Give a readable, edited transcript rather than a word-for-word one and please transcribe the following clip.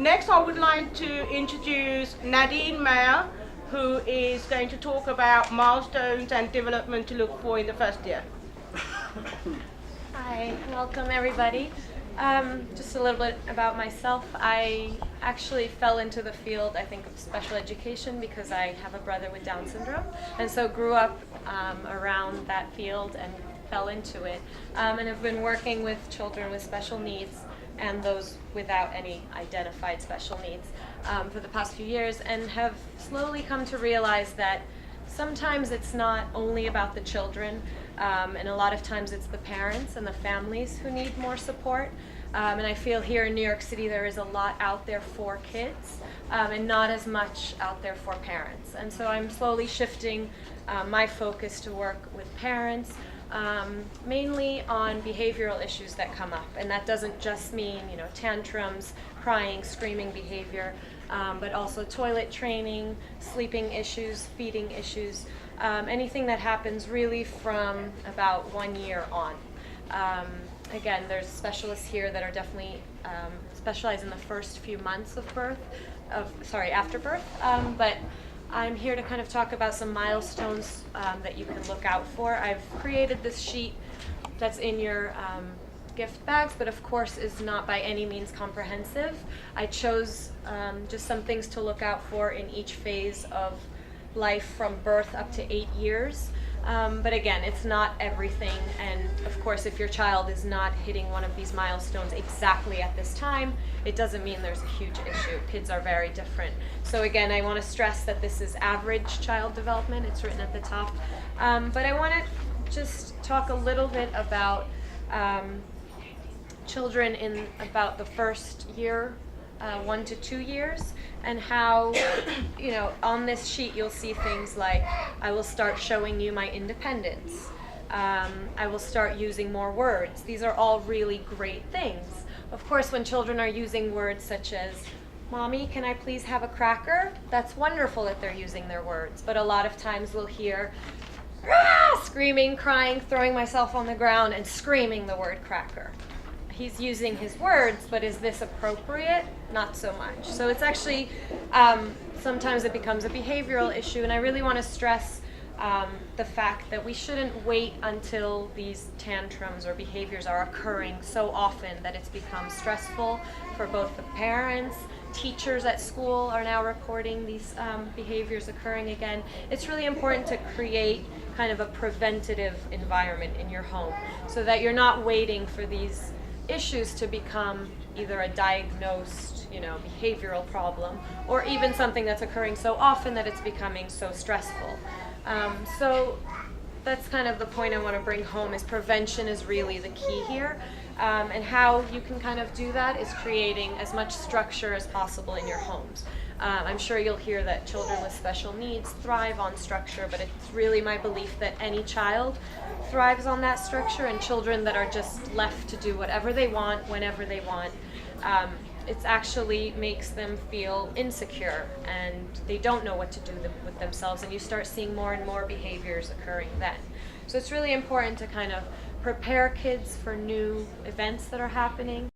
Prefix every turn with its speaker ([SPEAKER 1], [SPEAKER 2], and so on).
[SPEAKER 1] Next, I would like to introduce Nadine Mayer, who is going to talk about milestones and development to look for in the first year.
[SPEAKER 2] Hi, welcome everybody. Just a little bit about myself. I actually fell into the field, I think, of special education because I have a brother with Down syndrome, and so grew up around that field and fell into it. And have been working with children with special needs and those without any identified special needs for the past few years, and have slowly come to realize that sometimes it's not only about the children, and a lot of times it's the parents and the families who need more support. And I feel here in New York City there is a lot out there for kids, and not as much out there for parents. And so I'm slowly shifting my focus to work with parents, mainly on behavioral issues that come up. And that doesn't just mean, tantrums, crying, screaming behavior, but also toilet training, sleeping issues, feeding issues, anything that happens really from about 1 year on. Again, there's specialists here that are definitely specialized in the first few months of after birth, but I'm here to kind of talk about some milestones that you can look out for. I've created this sheet that's in your gift bags, but of course is not by any means comprehensive. I chose just some things to look out for in each phase of life from birth up to 8 years. But again, it's not everything, and of course if your child is not hitting one of these milestones exactly at this time, it doesn't mean there's a huge issue. Kids are very different. So again, I want to stress that this is average child development. It's written at the top. But I want to just talk a little bit about children in about the first year, 1 to 2 years, and how, on this sheet you'll see things like, I will start showing you my independence. I will start using more words. These are all really great things. Of course, when children are using words such as, Mommy, can I please have a cracker? That's wonderful that they're using their words, but a lot of times we'll hear, screaming, crying, throwing myself on the ground, and screaming the word cracker. He's using his words, but is this appropriate? Not so much. So it's actually, sometimes it becomes a behavioral issue, and I really want to stress the fact that we shouldn't wait until these tantrums or behaviors are occurring so often that it's become stressful for both the parents. Teachers at school are now reporting these behaviors occurring again. It's really important to create kind of a preventative environment in your home so that you're not waiting for these issues to become either a diagnosed, behavioral problem, or even something that's occurring so often that it's becoming so stressful. So that's kind of the point I want to bring home, is prevention is really the key here. And how you can kind of do that is creating as much structure as possible in your homes. I'm sure you'll hear that children with special needs thrive on structure, but it's really my belief that any child thrives on that structure, and children that are just left to do whatever they want, whenever they want, it actually makes them feel insecure and they don't know what to do with themselves, and you start seeing more and more behaviors occurring then. So it's really important to kind of prepare kids for new events that are happening,